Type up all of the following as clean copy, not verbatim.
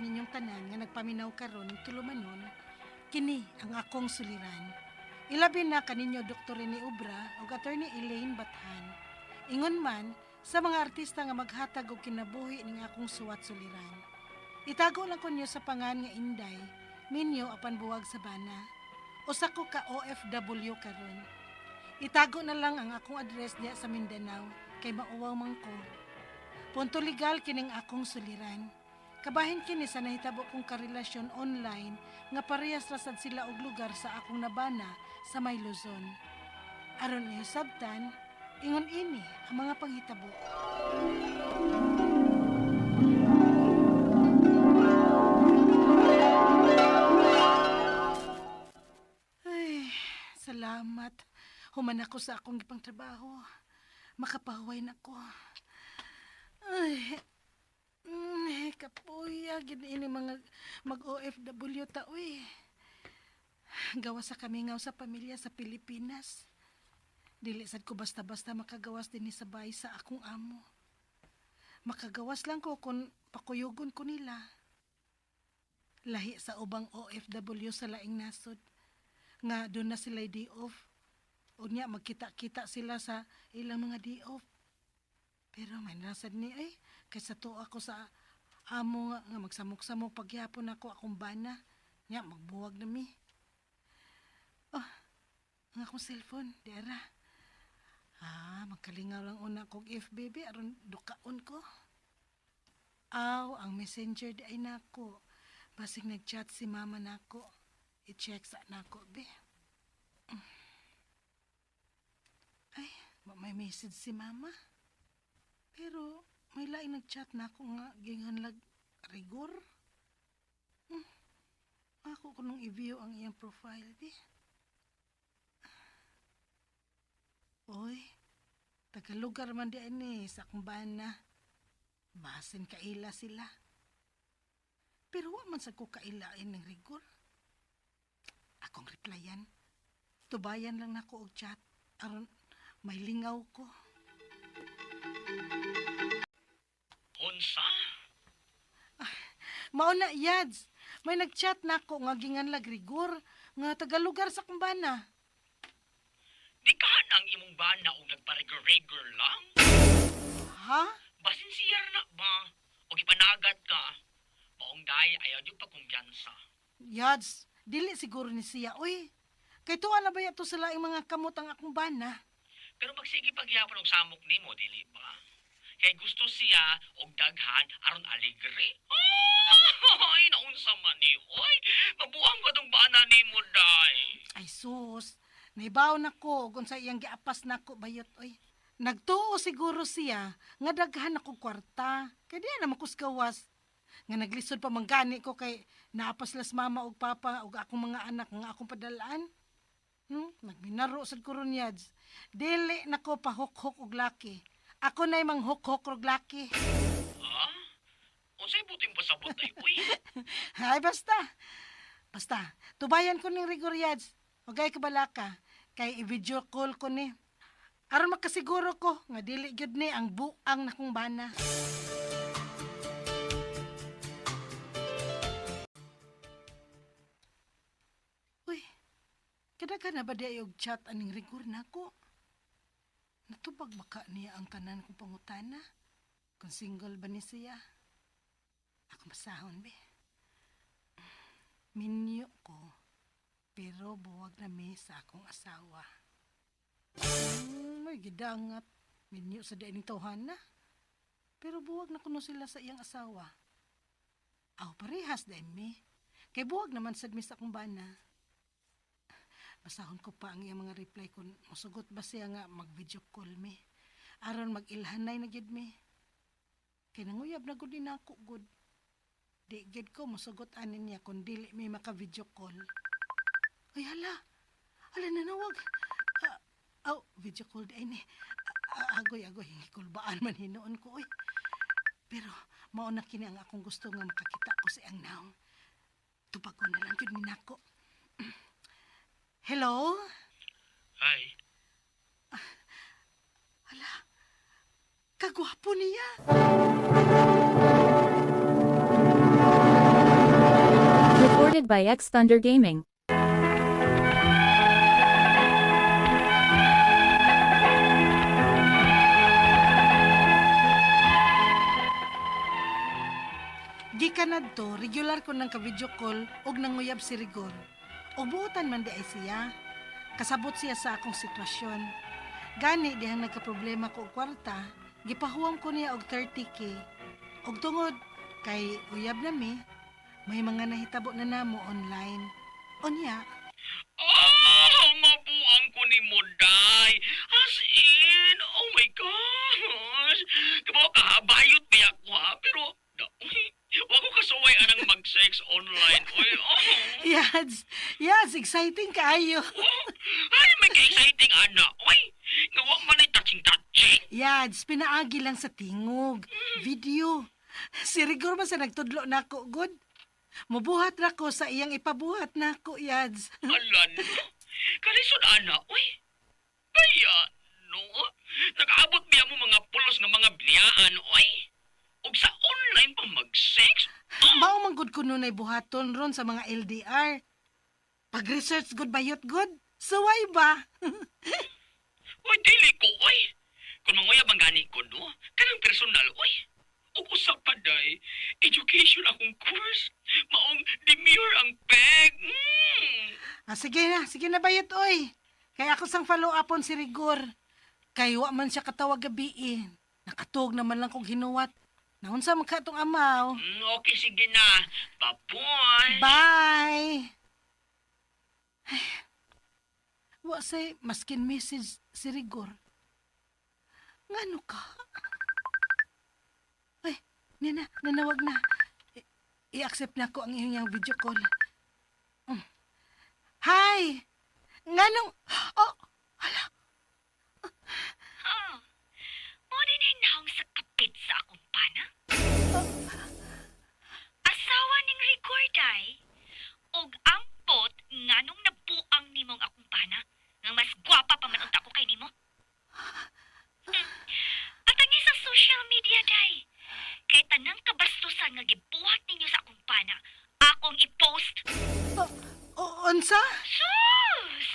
kaninyong tanan nga nagpaminaw karon ng tulumanon, kini ang akong suliran. Ilabi na kaninyo Dr. Rene Ubra ug Attorney Elaine Bathan. Ingon man sa mga artista nga maghatag og kinabuhi ning akong suwat suliran. Itago lang ko niyo sa pangan nga Inday, minyo apan buwag sa bana. Usa ko ka OFW karon. Itago na lang ang akong address diya sa Mindanao kay mauwaw man ko. Punto legal kining akong suliran. Kabahin kini sa nahitabo kong karelasyon online nga parehas rasad sila og lugar sa akong nabana sa may Luzon. Aron iyo sabtan, ingon ini ang mga panghitabo. Ay, salamat. Human ako sa akong gipang trabaho. Makapahuway na ko. Ay, kapuya, gini mga mag-OFW ta, uy. Gawa sa kami nga sa pamilya sa Pilipinas. Dili sad ko basta-basta makagawas din sa bahay sa akong amo. Makagawas lang ko kung pakuyugon ko nila. Lahi sa ubang OFW sa laing nasod. Nga doon na sila day off. Unya magkita-kita sila sa ilang mga day off. Pero may nasad ni ay kaysa to ako sa amo nga magsamok-samok pagyapon ako akong bana. Nya magbuwag na mi. Oh, ang akong cellphone, diara. Magkalingaw lang una kong FBB aron dukaon ko. Aw, ang messenger di ay nako. Basig nag-chat si mama nako. I-check sa nako, be. Ay, may message si mama. Pero may lain nag-chat na ako nga ginganlag rigor. Ako ko nung i-view ang iyang profile, be. Oy, tagalugar man di ani sa akong bana. Basin kaila sila. Pero wa man sa ko kailain ng rigor. Akong replyan. Tubayan lang nako og chat aron may lingaw ko. Unsa? Mao na yads. May nag-chat nako nga ginganlag rigor nga tagalugar sa akong bana. Di ka nang imong bana o nagparegur-regur lang? Ha? Basin siyar na ba? O ipanagat ka? Maong day ayaw di pa kumpiyansa. Yads, dili siguro ni siya. Uy, kay tuwa na ba yato sa laing mga kamot ang akong bana? Pero magsige pagyapon og samok nimo dili ba? Kay gusto siya og daghan aron aligre. Ay, naunsa man ni hoy. Mabuang ko tong bana nimo day. Ay sus, naibaw na ko kung sa iyang giapas na ko bayot. Uy, nagtuo siguro siya nga daghan ako kwarta. Kaya diyan na makusgawas. Nga naglisod pa manggani ko kay naapaslas mama og papa og akong mga anak nga akong padalaan. Nagminaro sad ko ron yads. Dili na ko pahok-hok og laki. Ako na'y manghok-hok og laki. Ha? Unsay buting pasabot ay uy? Ay, basta. Basta, tubayan ko ning rigor yads. Okay kabalaka. Kay i-video call ko ni. Aron makasiguro ko nga dili gyud ni ang buang nakong bana. Uy, kada ka na ba di og chat aning rigor nako? Natubag baka niya ang tanan kong pangutana? Kung single ba ni siya? Ako masahon, be. Minyo ko, pero buwag na mi sa akong asawa. May gidangat. Minyo sa dianing tawhan na. Pero buwag na kuno sila sa iyang asawa. Aw, parehas dahil mi. Kay buwag naman sad mi sa akong bana. Basahon ko pa ang iyang mga reply kung musugot ba siya nga mag-video call mi. Aron mag-ilhanay na gyud mi. Kay nanguyab na gud din ako gud. Di gyud ko musugot anin niya kung dili mi maka-video call. Ay hala. Hala nanawag. Video call di ni. Agoy. Kulbaan man hinoon ko oy. Pero mao na kini ang akong gusto nga makakita ko si ang naong. Tupag ko na lang gyud ni nako. Hello? Hi. Hala, kagwapo niya. Recorded by X Thunder Gaming. Gikan adto, regular ko nang ka-video call og nanguyab si Rigor. Og buotan man di ay siya. Kasabot siya sa akong sitwasyon. Gani dihang nagka-problema ko og kwarta, gipahuwam ko niya og 30K. Og tungod kay uyab na mi, may mga nahitabo na namo online. Unya, Mabuang ko ni mo, day. As in, oh my gosh. Kamo ka, bayot ba ako ha? Pero, wag ko kasuway anang mag-sex online. Uy, Yads, exciting kaayo. Ay, may ka-exciting ana. Uy, ngawa man ay touching-touching. Yads, pinaagi lang sa tingog. Video. Si Rigor ba sa nagtudlo nako, good? Mubuhat ra ko sa iyang ipabuhat nako, Yads. Alan, kalisod ana. Uy, baya, no? Nag-aabot biya mo mga pulos nga mga biniyaan, uy. Og sa online pa mag-sex? Mao man gud kuno nay buhaton ron sa mga LDR. Pag-research good bayot good. Suway ba? Uy, dili ko, uy. Kung manguyab ang gani ko, no? Kanang personal, uy. O usap pa, day. Education akong course. Maong demure ang peg. Sige na bayot oy. Kaya ako sang follow upon si Rigor. Kay wa man siya katawag gabiin. Nakatog naman lang kong hinuwat. Naunsa man ka tong amaw. Okay, sige na. Papoy. Bye! Ay, wa say maskin message si Rigor. Ngano ka? Ay, nanawag na. I-accept na ko ang iyong video call. Hi! Nganong... Oh, hala. Mo din ay naong sa kapit sa akong pana? Asawa ning Rigorday, og ampot nganong nabuang nimong akong pana, nga mas gwapa pa man unta ko kay nimo? At ang sa social media, day, kay tanang kabastusan nga gibuhat ninyo sa akong pana, akong i-post. Unsa? Sus!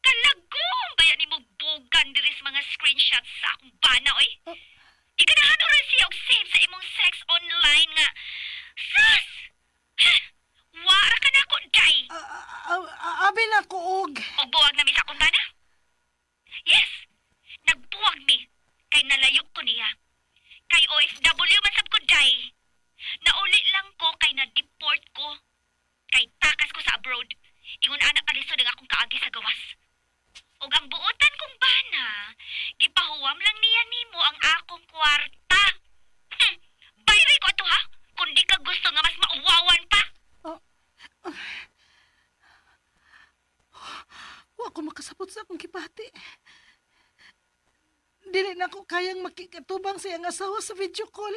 Kalagong bayan ni mo bugan diri sa mga screenshots sa akong bana, oy. Iganahan rin siya og save sa imong sex online nga. Sus! Wara ka na ako, day. Abi na ko og... O buwag na mi sa akong bana? Yes! Nagbuwag mi. Kay nalayo ko niya. Kay OFW man sab ko, day. Nauli lang ko kay na-deport ko. Kay takas ko sa abroad. Ingon anak kalisod ang akong kaagi sa gawas. Og ang buotan kong bana, gipahuwam lang niya nimo ang akong kwarta. Bayri ko to, ha? Kung di ka gusto nga mas mauwawan pa. Wa ko makasabot sa akong kipati. Dili na ko kayang makikatubang sa iyang asawa sa video call.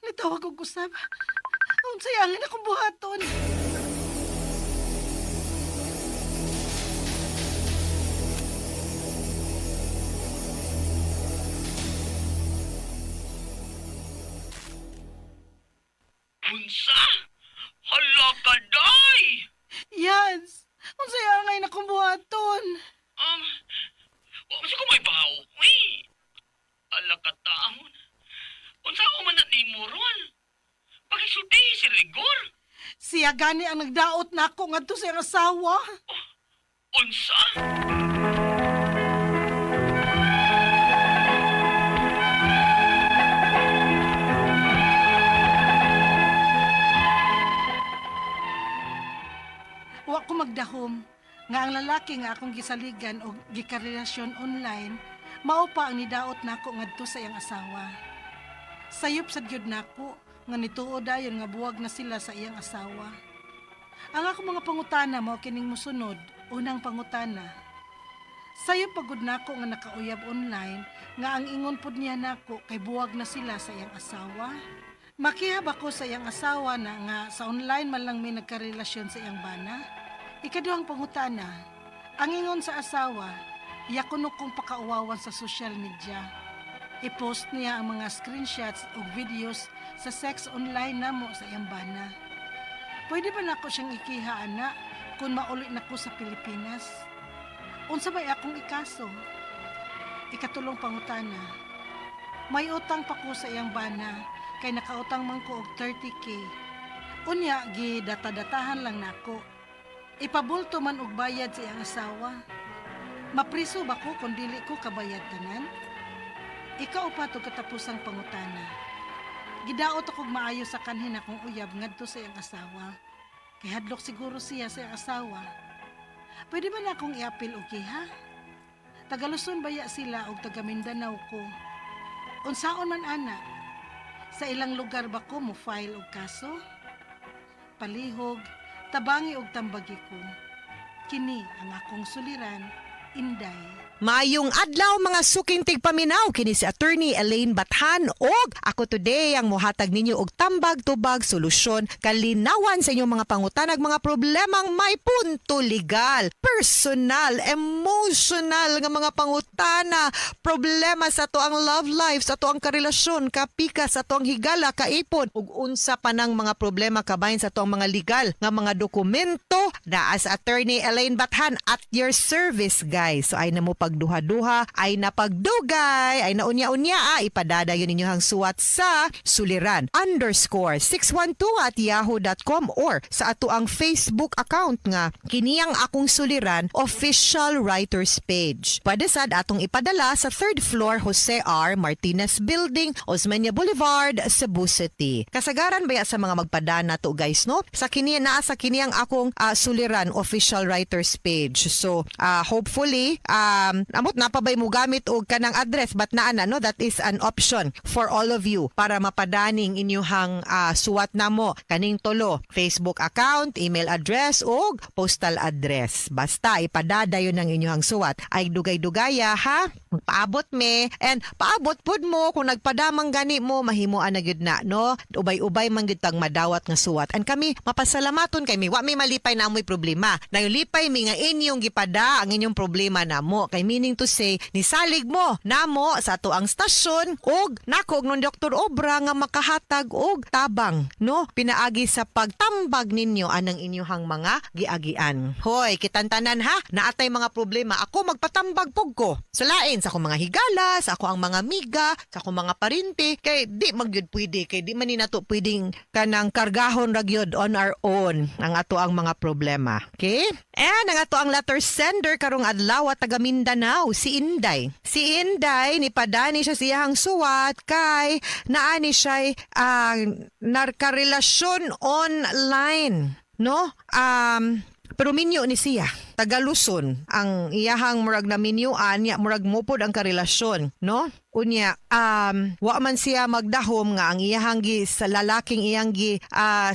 Nitawag ko kusab. Unsay angin akong buhaton. Unsa? Hala ka, day. Yes! Unsay angay na akong buhaton. Kasi ko may bahaw. Uy, ala ka taon. Unsa ko man na ni Moron? Pakisulti si Rigor. Siya gani ang nagdaot na ako ngadto sa iyang asawa. Unsa? Wa ko magdahom nga ang lalaki nga akong gisaligan o gikarelasyon online mao pa ang nidaot nako ngadto sa iyang asawa. Sayop sad gyud nako nga nituod dayon nga buwag na sila sa iyang asawa. Ang akong mga pangutana mao kining mosunod. Unang pangutana. Sayop pagud nako nga nakauyab online nga ang ingon pud niya nako kay buwag na sila sa iyang asawa. Makihab ako sa iyang asawa na nga sa online man lang may nagkarelasyon sa iyang bana. Ikaduhang pangutana, ang ingon sa asawa, iya kuno kong pakauwawan sa social media. I-post niya ang mga screenshots o videos sa sex online namo sa iyang bana. Pwede ba nako siyang ikiha, ana, kung mauli nako sa Pilipinas? Unsa ba'y akong ikaso? Ikatulong pangutana. May utang pa ko sa iyang bana, kay nakautang man ko og 30K. Unya, data-datahan lang nako. Ipabulto man og bayad sa iyang asawa. Mapriso ba ko kung dili ko kabayad tanan? Ikaw pa to katapusang pangutana. Gidaot akong maayo sa kanhin akong uyab ngadto sa iyang asawa. Kay hadlok siguro siya sa iyang asawa. Pwede ba na akong iapil og ha? Taga Luzon baya sila og taga Mindanao ko. Unsaon man ana? Sa ilang lugar ba ko mo file og kaso? Palihog, tabangi og tambagi ko. Kini ang akong suliran, Inday. Mayong adlaw mga suking tigpaminaw kini si Attorney Elaine Bathan og ako today ang mohatag ninyo og tambag-tubag solusyon kalinawan sa inyong mga pangutanag mga problemang may punto legal, personal, emotional nga mga pangutana, problema sa to ang love life, sa to ang karelasyon, kapika sa to ang higala, kaipon ug unsa pa nang mga problema kabahin sa to ang mga legal nga mga dokumento na as Attorney Elaine Bathan at your service guys. So ay na mo pagduha-duha, ay napagdugay, ay naunya-unya, ipadadayon ninyo hang suwat sa suliran _612@yahoo.com or sa ato ang Facebook account nga kiniyang akong suliran official writers page. Pwede sad atong ipadala sa 3rd floor Jose R. Martinez Building, Osmeña Boulevard, Cebu City. Kasagaran baya sa mga magpadana to guys no? Sa naa sa kiniyang akong suliran official writers page. So hopefully amot napabay mo gamit og kanang address but naa no, that is an option for all of you para mapadaning inyuhang suwat namo kaning tulo, Facebook account, email address ug postal address. Basta ipadadayon ang inyuhang suwat. Ay dugay-dugaya ha. Paabot me and paabot pud mo kung nagpadamang gani mo mahimuan na gyud na no. Ubay-ubay man gyud tang madawat nga suwat. And kami mapasalamaton kay mi wa may malipay na amoy problema. Nayulipay mi nga inyong gipada ang inyong problema namo. Kay meaning to say, nisalig mo namo sa ato ang stasyon og nako ng Dr. Obra nga makahatag og tabang no pinaagi sa pagtambag ninyo anang inyong mga giagian. Hoy, kitantanan ha, naatay mga problema ako magpatambag pug ko. Sa lain sa akong mga higala, sa ako ang mga miga, sa akong mga parinti kay di magyud pwede kay di man ni nato pwedeng kanang kargahon ra gyud on our own ang ato ang mga problema. Okay? And ang ato ang letter sender karong adlaw taga Mindanao, si Inday. Si Inday, nipadani siya siyang suwat kay naani siya narkarelasyon online. No? Pero minyo ni siya. Taga Luzon ang iyahang murag na minyuan niya murag mupod ang karelasyon, no? Unya wa man siya magdahom nga ang iyahang sa lalaking iyang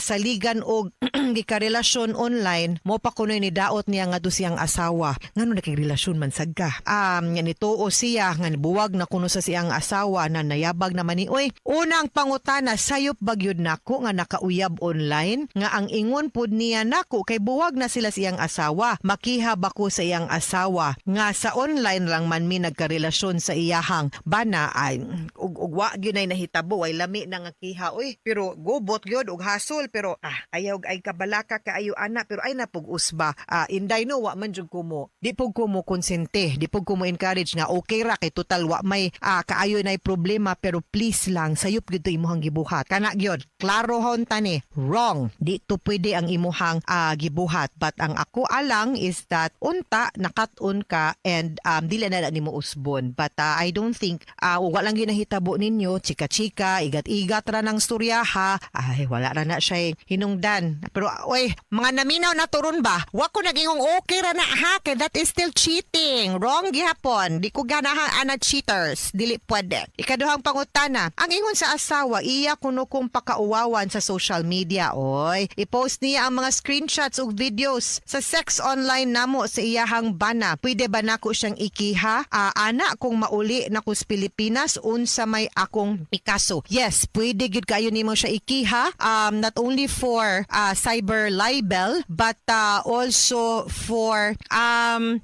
saligan og gikarelasyon online mo pa kunoy ni daot niya nga do siyang asawa ngano nakigrelasyon man sagka nga nituo siya nga buwag na kuno sa siyang asawa na nayabag naman ni oy unang pangutana sayop bagyod nako nga nakauyab online nga ang ingon pud niya nako kay buwag na sila siyang asawa makihab ako sa iyang asawa nga sa online lang man mi nagkarelasyon sa iyahang bana ay ugwa gyud ay nahitabo ay lami na nga kiha oy pero gubot gyud og hasol pero ayaw ay kabalaka kaayo ana pero ay napug usba Inday no wa man jud kumo di pug kumo konsente di pug kumo encourage nga okay ra kay total wa may kaayo nay problema pero please lang sayop gyud to imuhang gibuhat kana gyud klaro hon tani wrong di to pwede ang imuhang gibuhat but ang ako alang is that unta nakat-on ka and dili na nimo usbon but I don't think wala lang ginahitabo ninyo chika-chika igat-igat ra ng storya ha ay wala ra na siya hinungdan pero oy mga naminaw na turon ba wa ko nagingong okay ra na ha kay that is still cheating wrong gihapon di ko ganahan ana cheaters dili pwede ikaduhang pangutana ang ingon sa asawa iya kuno kong pakauwawan sa social media oy i-post niya ang mga screenshots ug videos sa sex online Elaine namo sa iyahang bana. Pwede ba nako siyang ikiha? Ana kung mauli nako sa Pilipinas unsa may akong ikaso. Yes, pwede gid kayo nimo siya ikiha. Not only for cyber libel but also for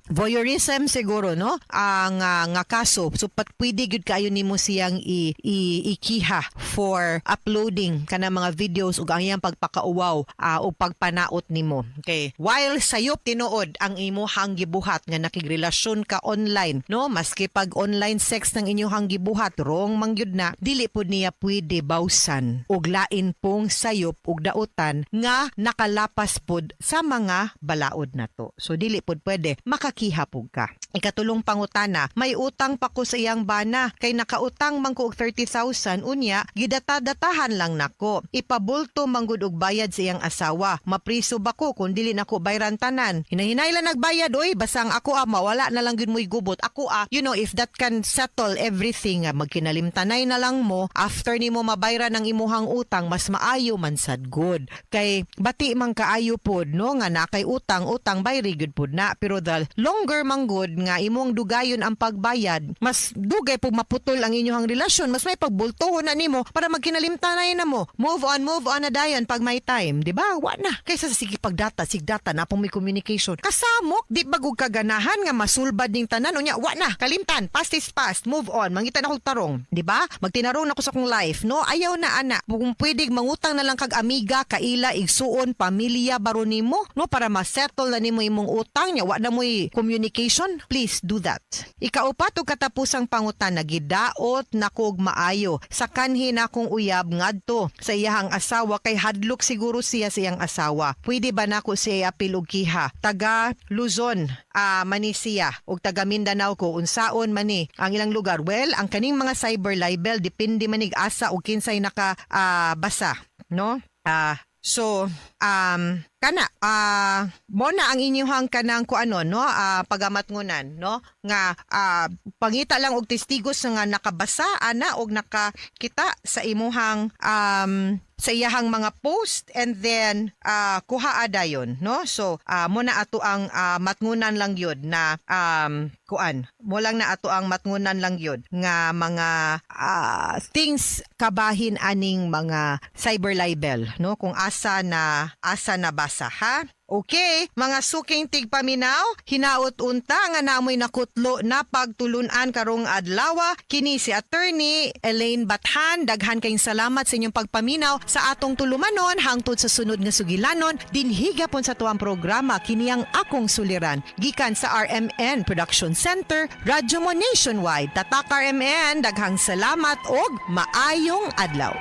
voyeurism siguro, no? Ang nga kaso. So pwede gid kayo nimo siyang ikiha for uploading kana mga videos ug ang iyang pagpakauwaw o pagpanaot nimo. Okay. While sayop tinuod ang imuhang gibuhat nga nakigrelasyon ka online, no? Maski pag online sex ng inyong gibuhat, wrong man gyud na, dili pud niya pwede bawsan og lain pong sayop ug dautan nga nakalapas pud sa mga balaod nato. So dili pud pwede makakiha pud ka. Ikatulong pangutana, may utang pa ko sa iyang bana kay nakautang man ko og 30,000 unya gidata-datahan lang nako. Ipabulto manggod og bayad sa iyang asawa. Mapriso ba ko kung dili nako bayran tanan? Hinahinay lang nagbayad oy, basang ako mawala na lang gyud mo'y gubot. Ako if that can settle everything, magkinalimtanay na lang mo after nimo mabayran ang imuhang utang, mas maayo man sad good. Kay bati man kaayo pod no nga nakay utang bayri gyud pod na, pero the longer man good nga imong dugayon ang pagbayad, mas dugay po maputol ang inyong relasyon, mas may pagbultohon na nimo para magkinalimtanay na mo. Move on na dayon pag may time, di ba? Wa na. Kaysa sa sige pagdata, sigdata na pong may communication. Kasamok, di bagog kaganahan nga masulbad ning tanan unya, wa na. Kalimtan, past is past, move on. Mangita na kog tarong, di ba? Magtinarong na ko sa kong life, no? Ayaw na ana. Kung pwede mangutang na lang kag amiga, kaila, igsuon, pamilya baro nimo, no, para ma-settle na nimo imong utang nya, wa na mo'y communication. Please do that. Ikaupat og katapusang pangutan, gidaot na kog maayo sa kanhi na kong uyab ngadto sa iyahang asawa kay hadlok siguro siya sa iyang asawa. Pwede ba nako siya apil og kiha? Taga Luzon mani siya og taga Mindanao ko unsaon mani ang ilang lugar. Well, ang kaning mga cyber libel depende manig asa og kinsay naka basa, no? So kana mo na ang inyong kanang kuano, no, pagamatngunan, no, nga pangita lang og testigos nga nakabasa ana og nakakita sa imuhang sa iyahang mga post, and then kuha dayon, no. So mo na ato ang matngunan lang yun na mo lang na ato ang matngunan lang yun nga mga things kabahin aning mga cyber libel, no, kung asa na basa, ha. Okay, mga suking tigpaminaw, hinaot unta nga namoy nakutlo na pagtulunan karong adlaw. Kini si Attorney Elaine Bathan. Daghan kayong salamat sa inyong pagpaminaw sa atong tulumanon hangtod sa sunod nga sugilanon. Dinhiga pon sa tuwang programa kini ang akong suliran. Gikan sa RMN Production Center, Radyo mo Nationwide. Tatak RMN, daghang salamat og maayong adlaw.